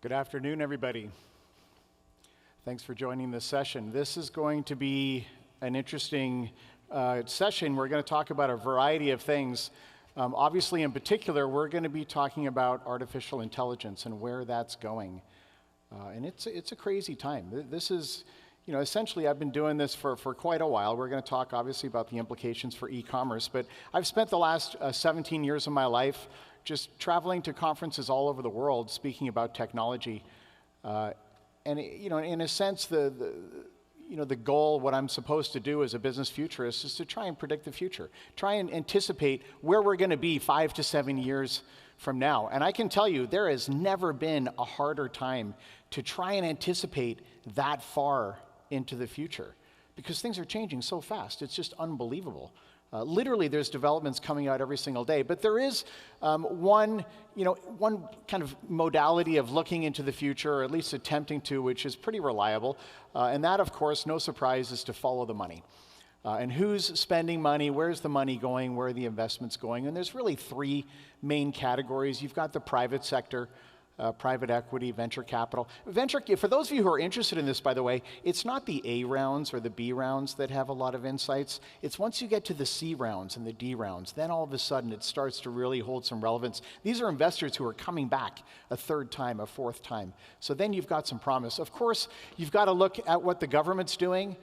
Good afternoon, everybody. Thanks for joining this session. This is going to be an interesting session. We're going to talk about a variety of things. Obviously, in particular, we're going to be talking about artificial intelligence and where that's going. And it's a crazy time. This is, essentially I've been doing this for quite a while. We're going to talk, obviously, about the implications for e-commerce. But I've spent the last 17 years of my life just traveling to conferences all over the world, speaking about technology. And in a sense, the goal, what I'm supposed to do as a business futurist, is to try and predict the future, try and anticipate where we're going to be 5 to 7 years from now. And I can tell you, there has never been a harder time to try and anticipate that far into the future, because things are changing so fast. It's just unbelievable. Literally, there's developments coming out every single day. But there is one kind of modality of looking into the future, or at least attempting to, which is pretty reliable. And that, of course, no surprise, is to follow the money. And who's spending money, where's the money going, where are the investments going? And there's really three main categories. You've got the private sector, private equity, venture capital. For those of you who are interested in this, by the way, it's not the A rounds or the B rounds that have a lot of insights. It's once you get to the C rounds and the D rounds, then all of a sudden it starts to really hold some relevance. These are investors who are coming back a third time, a fourth time. So then you've got some promise. Of course, you've got to look at what the government's doing.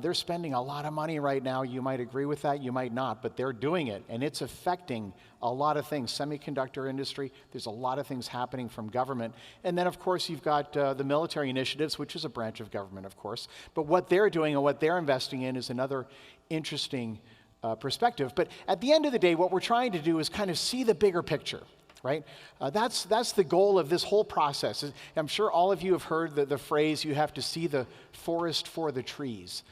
They're spending a lot of money right now. You might agree with that, you might not, but they're doing it, and it's affecting a lot of things. Semiconductor industry, there's a lot of things happening from government. And then, of course, you've got the military initiatives, which is a branch of government, of course. But what they're doing and what they're investing in is another interesting perspective. But at the end of the day, what we're trying to do is kind of see the bigger picture. Right? That's the goal of this whole process. I'm sure all of you have heard the phrase, you have to see the forest for the trees.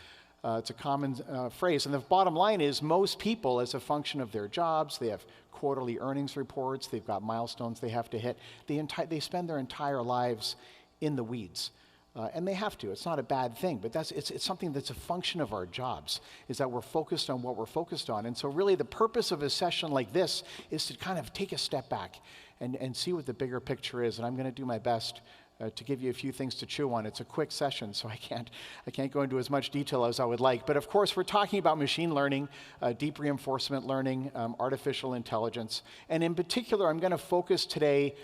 It's a common phrase. And the bottom line is, most people, as a function of their jobs, they have quarterly earnings reports, they've got milestones they have to hit, they spend their entire lives in the weeds. And they have to. It's not a bad thing, but it's something that's a function of our jobs, is that we're focused on what we're focused on. And so really the purpose of a session like this is to kind of take a step back and see what the bigger picture is. And I'm going to do my best to give you a few things to chew on. It's a quick session, so I can't go into as much detail as I would like. But of course, we're talking about machine learning, deep reinforcement learning, artificial intelligence. And in particular, I'm going to focus today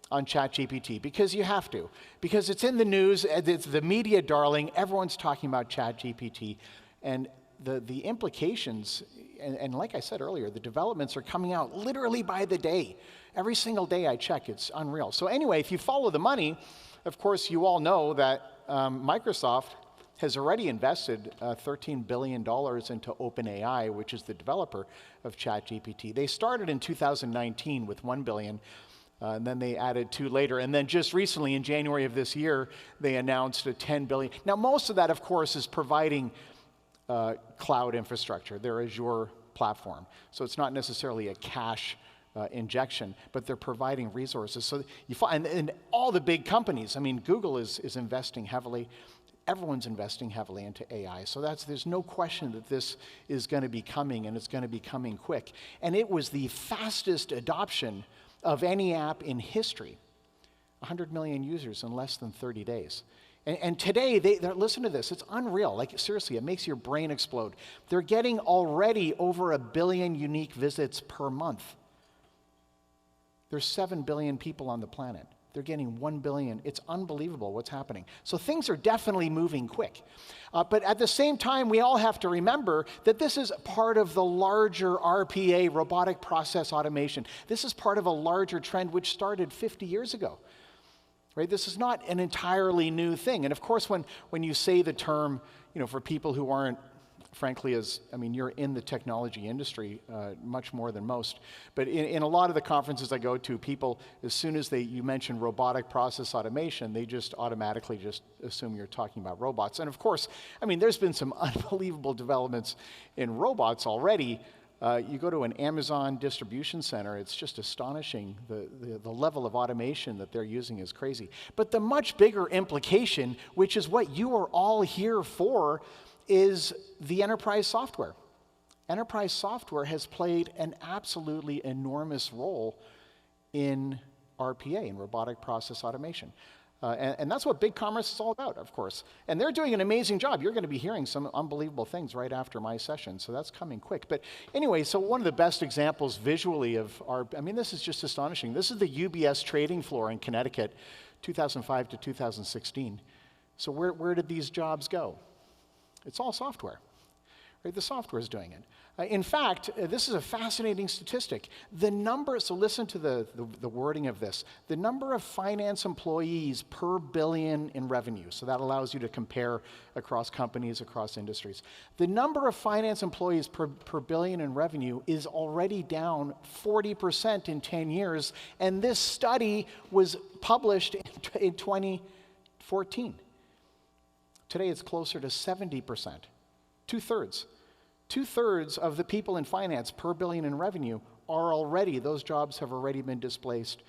on ChatGPT, because you have to. Because it's in the news, it's the media darling, everyone's talking about ChatGPT. And the implications, and like I said earlier, the developments are coming out literally by the day. Every single day I check, it's unreal. So anyway, if you follow the money, of course you all know that Microsoft has already invested $13 billion into OpenAI, which is the developer of ChatGPT. They started in 2019 with $1 billion. And then they added 2 later. And then just recently, in January of this year, they announced a $10 billion. Now, most of that, of course, is providing cloud infrastructure, their Azure platform. So it's not necessarily a cash injection, but they're providing resources. So you find, and all the big companies, I mean, Google is investing heavily. Everyone's investing heavily into AI. So there's no question that this is going to be coming, and it's going to be coming quick. And it was the fastest adoption of any app in history. 100 million users in less than 30 days. And today, listen to this, it's unreal. Like, seriously, it makes your brain explode. They're getting already over 1 billion unique visits per month. There's 7 billion people on the planet. They're getting 1 billion. It's unbelievable what's happening. So things are definitely moving quick. But at the same time, we all have to remember that this is part of the larger RPA, robotic process automation. This is part of a larger trend which started 50 years ago. Right? This is not an entirely new thing. And of course, when you say the term, for people who aren't, frankly, you're in the technology industry much more than most. But in a lot of the conferences I go to, people, as soon as you mention robotic process automation, they just automatically just assume you're talking about robots. And of course, there's been some unbelievable developments in robots already. You go to an Amazon distribution center, it's just astonishing. The level of automation that they're using is crazy. But the much bigger implication, which is what you are all here for, is the enterprise software. Enterprise software has played an absolutely enormous role in RPA, in robotic process automation. And that's what BigCommerce is all about, of course. And they're doing an amazing job. You're going to be hearing some unbelievable things right after my session, so that's coming quick. But anyway, so one of the best examples visually of this is just astonishing. This is the UBS trading floor in Connecticut, 2005 to 2016. So where did these jobs go? It's all software. Right? The software is doing it. In fact, this is a fascinating statistic. So listen to the wording of this. The number of finance employees per billion in revenue, so that allows you to compare across companies, across industries. The number of finance employees per billion in revenue is already down 40% in 10 years, and this study was published in 2014. Today it's closer to 70%, two-thirds. Two-thirds of the people in finance per billion in revenue those jobs have already been displaced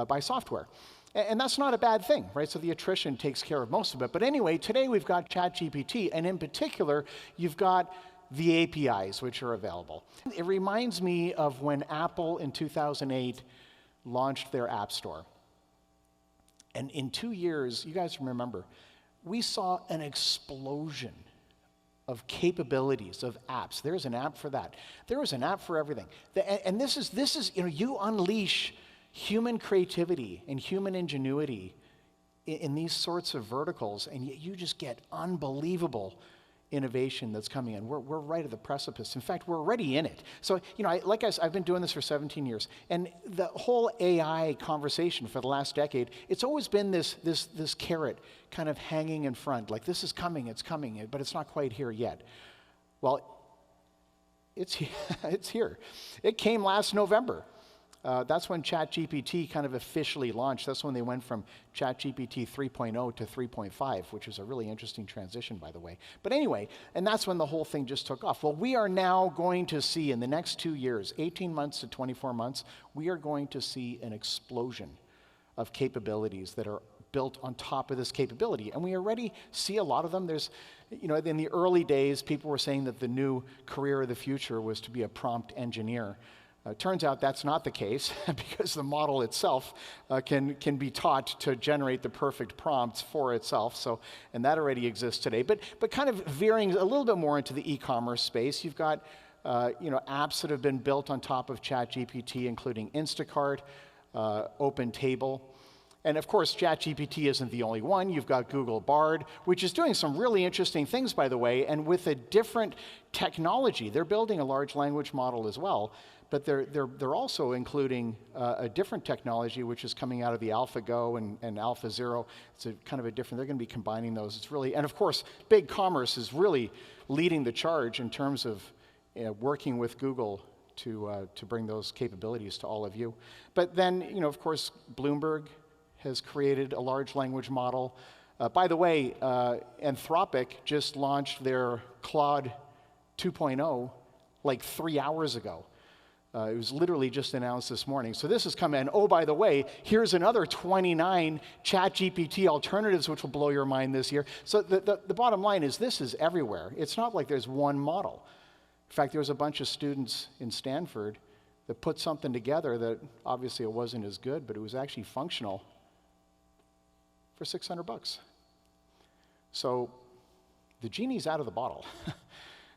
by software. And that's not a bad thing, right? So the attrition takes care of most of it. But anyway, today we've got ChatGPT, and in particular, you've got the APIs, which are available. It reminds me of when Apple in 2008 launched their App Store. And in 2 years, you guys remember, we saw an explosion of capabilities, of apps. There's an app for that. There is an app for everything. And this is, you unleash human creativity and human ingenuity in these sorts of verticals, and you just get unbelievable innovation that's coming in. We're right at the precipice. In fact, we're already in it. So, I've been doing this for 17 years, and the whole AI conversation for the last decade, it's always been this carrot kind of hanging in front, like this is coming, it's coming, but it's not quite here yet. Well, it's here. It came last November. That's when ChatGPT kind of officially launched. That's when they went from ChatGPT 3.0 to 3.5, which is a really interesting transition, by the way. But anyway, and that's when the whole thing just took off. Well, we are now going to see in the next 2 years, 18 months to 24 months, we are going to see an explosion of capabilities that are built on top of this capability. And we already see a lot of them. There's, in the early days, people were saying that the new career of the future was to be a prompt engineer. Turns out that's not the case because the model itself can be taught to generate the perfect prompts for itself. So, and that already exists today. But kind of veering a little bit more into the e-commerce space, you've got apps that have been built on top of ChatGPT, including Instacart, OpenTable. And of course, ChatGPT isn't the only one. You've got Google Bard, which is doing some really interesting things, by the way, and with a different technology. They're building a large language model as well, but they're also including a different technology, which is coming out of the AlphaGo and AlphaZero. It's kind of a different. They're going to be combining those. It's really, and of course, BigCommerce is really leading the charge in terms of working with Google to bring those capabilities to all of you. But then, of course, Bloomberg has created a large language model. By the way, Anthropic just launched their Claude 2.0 like 3 hours ago. It was literally just announced this morning. So this is coming. And oh, by the way, here's another 29 ChatGPT alternatives, which will blow your mind this year. So the bottom line is this is everywhere. It's not like there's one model. In fact, there was a bunch of students in Stanford that put something together that obviously it wasn't as good, but it was actually functional for $600. So the genie's out of the bottle.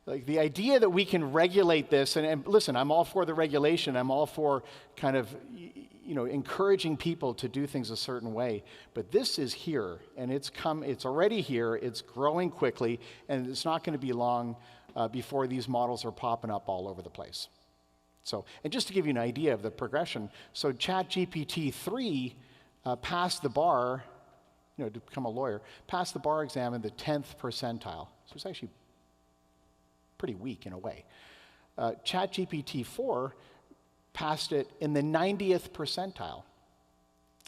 Like the idea that we can regulate this, and listen, I'm all for the regulation. I'm all for kind of, encouraging people to do things a certain way. But this is here, and it's already here. It's growing quickly, and it's not going to be long before these models are popping up all over the place. So, and just to give you an idea of the progression, so ChatGPT 3 passed the bar, to become a lawyer, passed the bar exam in the 10th percentile. So it's actually pretty weak in a way. ChatGPT 4 passed it in the 90th percentile.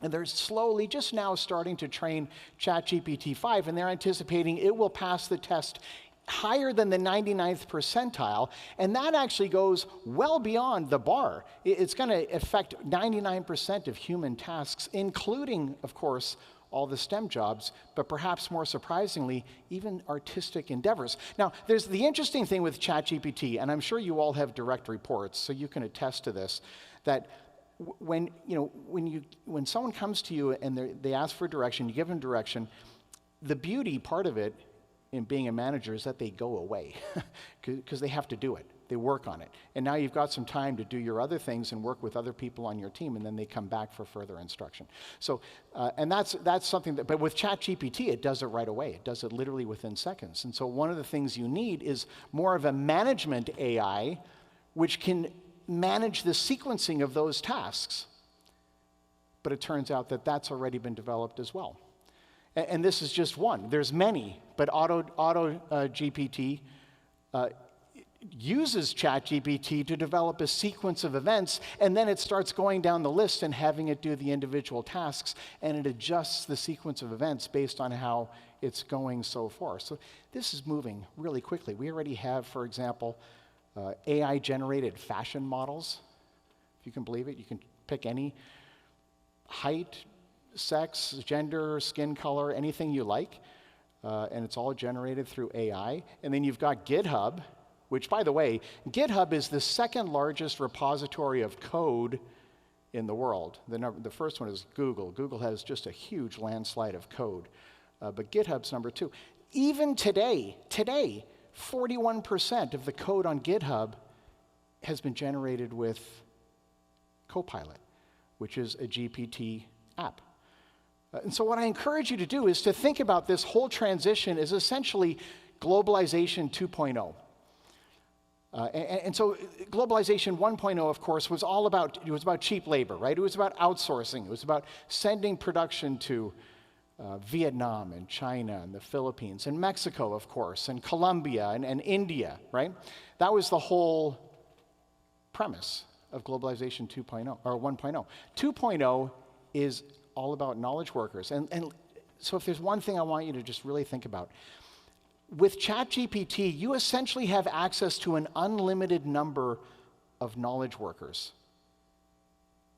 And they're slowly just now starting to train ChatGPT 5, and they're anticipating it will pass the test higher than the 99th percentile, and that actually goes well beyond the bar. It's going to affect 99% of human tasks, including, of course, all the STEM jobs, but perhaps more surprisingly, even artistic endeavors. Now, there's the interesting thing with ChatGPT, and I'm sure you all have direct reports, so you can attest to this, that when someone comes to you and they ask for direction, you give them direction. The beauty part of it in being a manager is that they go away because they have to do it. They work on it. And now you've got some time to do your other things and work with other people on your team, and then they come back for further instruction. So, and that's something that, but with ChatGPT, it does it right away. It does it literally within seconds. And so one of the things you need is more of a management AI, which can manage the sequencing of those tasks. But it turns out that that's already been developed as well. And this is just one. There's many, but GPT uses ChatGPT to develop a sequence of events, and then it starts going down the list and having it do the individual tasks, and it adjusts the sequence of events based on how it's going so far. So this is moving really quickly. We already have, for example, AI-generated fashion models. If you can believe it, you can pick any height, sex, gender, skin color, anything you like, and it's all generated through AI. And then you've got GitHub, which, by the way, GitHub is the second largest repository of code in the world. The first one is Google. Google has just a huge landslide of code, but GitHub's number 2. Even today, 41% of the code on GitHub has been generated with Copilot, which is a GPT app. And so what I encourage you to do is to think about this whole transition as essentially globalization 2.0. And so globalization 1.0, of course, was about cheap labor, right? It was about outsourcing. It was about sending production to Vietnam and China and the Philippines and Mexico, of course, and Colombia and India, right? That was the whole premise of globalization 2.0 or 1.0. 2.0 is all about knowledge workers. And so if there's one thing I want you to just really think about, with ChatGPT, you essentially have access to an unlimited number of knowledge workers.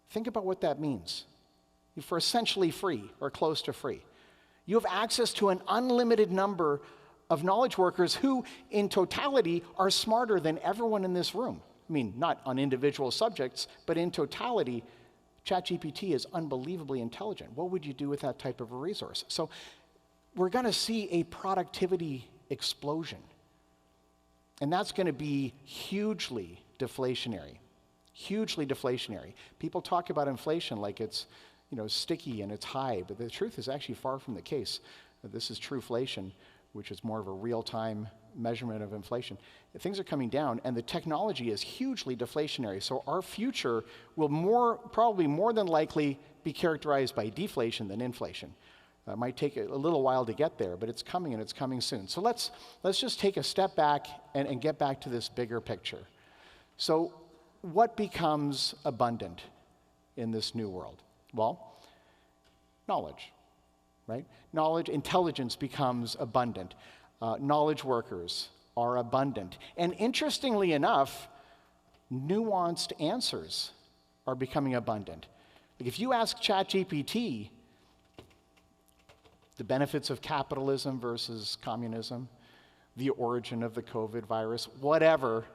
Think about what that means. For essentially free or close to free. You have access to an unlimited number of knowledge workers who, in totality, are smarter than everyone in this room. I mean, not on individual subjects, but in totality, ChatGPT is unbelievably intelligent. What would you do with that type of a resource? So we're going to see a productivity explosion. And that's going to be hugely deflationary. Hugely deflationary. People talk about inflation like it's sticky and it's high, but the truth is actually far from the case. This is trueflation, which is more of a real-time measurement of inflation. Things are coming down, and the technology is hugely deflationary. So our future will probably more than likely be characterized by deflation than inflation. It might take a little while to get there, but it's coming, and it's coming soon. So let's just take a step back and get back to this bigger picture. So what becomes abundant in this new world? Well, knowledge, right? Knowledge, intelligence becomes abundant. Knowledge workers are abundant. And interestingly enough, nuanced answers are becoming abundant. Like if you ask ChatGPT the benefits of capitalism versus communism, the origin of the COVID virus, whatever,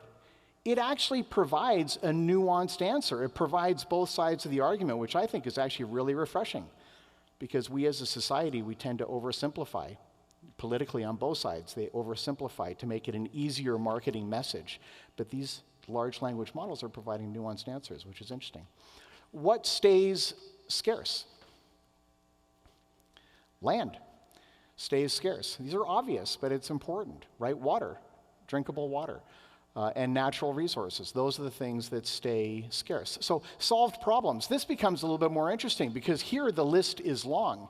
it actually provides a nuanced answer. It provides both sides of the argument, which I think is actually really refreshing, because we as a society, we tend to oversimplify. Politically on both sides, they oversimplify to make it an easier marketing message. But these large language models are providing nuanced answers, which is interesting. What stays scarce? Land stays scarce. These are obvious, but it's important, right? Water, drinkable water. And natural resources. Those are the things that stay scarce. So solved problems. This becomes a little bit more interesting because here the list is long.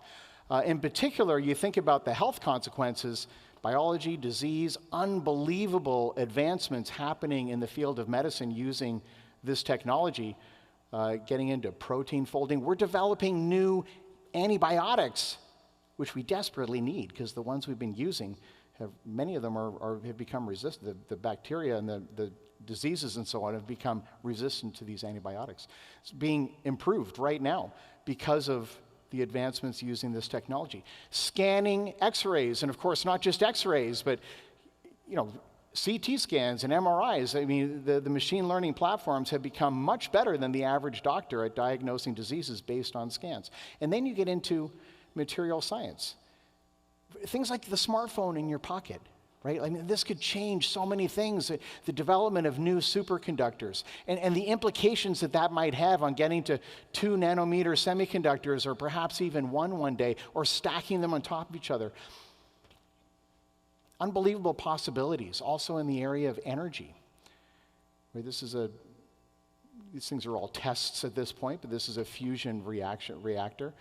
In particular, you think about the health consequences, biology, disease, unbelievable advancements happening in the field of medicine using this technology, getting into protein folding. We're developing new antibiotics, which we desperately need because the ones we've been using many of them have become resistant. The bacteria and the diseases and so on have become resistant to these antibiotics. It's being improved right now because of the advancements using this technology. Scanning X-rays, and of course not just X-rays, but CT scans and MRIs, I mean, the machine learning platforms have become much better than the average doctor at diagnosing diseases based on scans. And then you get into material science. Things like the smartphone in your pocket, right? I mean, this could change so many things. The development of new superconductors and the implications that that might have on getting to 2 nanometer semiconductors, or perhaps even one day, or stacking them on top of each other. Unbelievable possibilities also in the area of energy. Where these things are all tests at this point, but this is a fusion reactor.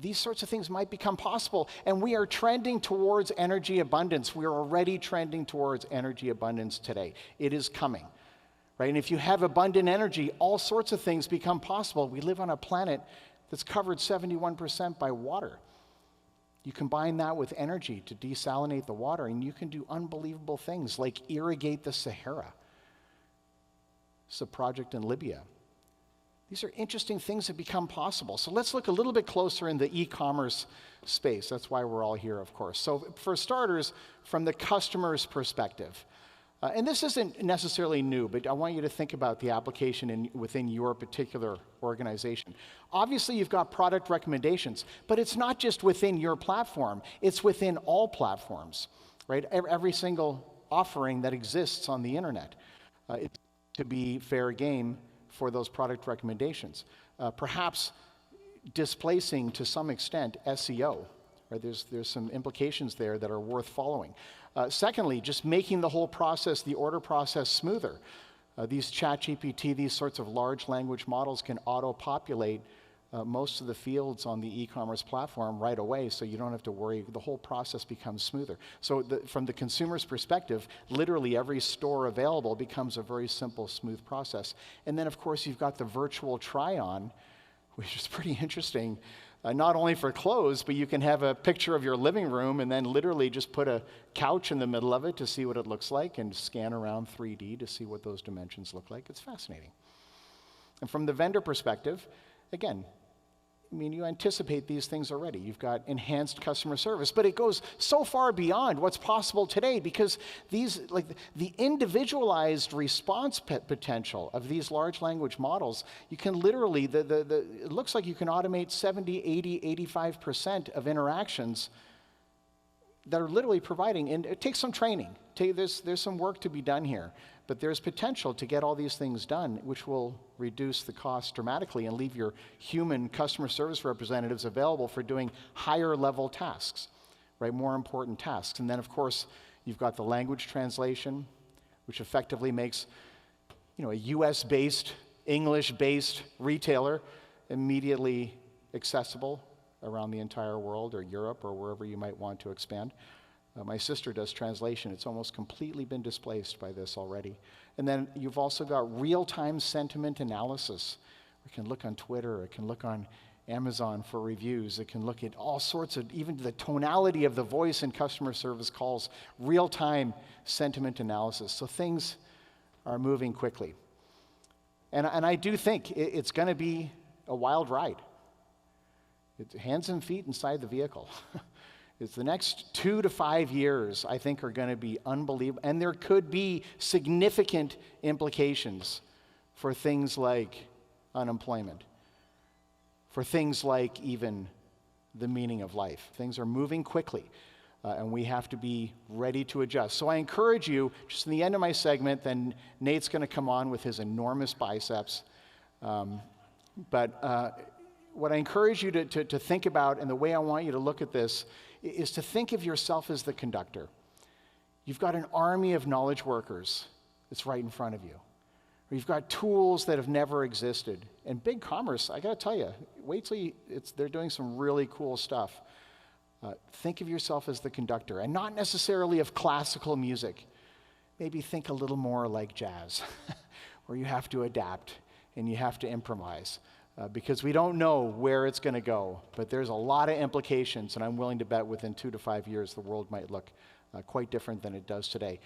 These sorts of things might become possible, and we are trending towards energy abundance. We are already trending towards energy abundance today. It is coming, right? And if you have abundant energy, all sorts of things become possible. We live on a planet that's covered 71% by water. You combine that with energy to desalinate the water, and you can do unbelievable things like irrigate the Sahara. It's a project in Libya. These are interesting things that become possible. So let's look a little bit closer in the e-commerce space. That's why we're all here, of course. So for starters, from the customer's perspective, and this isn't necessarily new, but I want you to think about the application within your particular organization. Obviously, you've got product recommendations, but it's not just within your platform. It's within all platforms, right? Every single offering that exists on the internet. It's to be fair game for those product recommendations. Perhaps displacing, to some extent, SEO. Right? There's some implications there that are worth following. Secondly, just making the whole process, the order process, smoother. These ChatGPT, these sorts of large language models can auto-populate most of the fields on the e-commerce platform right away, so you don't have to worry. The whole process becomes smoother. So from the consumer's perspective, literally every store available becomes a very simple, smooth process. And then, of course, you've got the virtual try-on, which is pretty interesting. Not only for clothes, but you can have a picture of your living room and then literally just put a couch in the middle of it to see what it looks like and scan around 3D to see what those dimensions look like. It's fascinating. And from the vendor perspective, again, I mean, you anticipate these things already. You've got enhanced customer service, but it goes so far beyond what's possible today because these, like the individualized response potential of these large language models, you can literally, it looks like you can automate 70, 80, 85% of interactions that are literally providing, and it takes some training. There's some work to be done here, but there's potential to get all these things done, which will reduce the cost dramatically and leave your human customer service representatives available for doing higher level tasks, right? More important tasks. And then, of course, you've got the language translation, which effectively makes, a US-based, English-based retailer immediately accessible around the entire world or Europe or wherever you might want to expand. My sister does translation. It's almost completely been displaced by this already. And then you've also got real-time sentiment analysis. It can look on Twitter. It can look on Amazon for reviews. It can look at all sorts of, even the tonality of the voice in customer service calls, real-time sentiment analysis. So things are moving quickly. And I do think it's going to be a wild ride. It's hands and feet inside the vehicle. It's the next 2 to 5 years, I think, are going to be unbelievable. And there could be significant implications for things like unemployment, for things like even the meaning of life. Things are moving quickly, and we have to be ready to adjust. So I encourage you, just in the end of my segment, then Nate's going to come on with his enormous biceps. What I encourage you to think about, and the way I want you to look at this, is to think of yourself as the conductor. You've got an army of knowledge workers that's right in front of you. You've got tools that have never existed. And BigCommerce, I got to tell you, wait till they're doing some really cool stuff. Think of yourself as the conductor, and not necessarily of classical music. Maybe think a little more like jazz, where you have to adapt and you have to improvise. Because we don't know where it's going to go, but there's a lot of implications, and I'm willing to bet within 2 to 5 years the world might look quite different than it does today.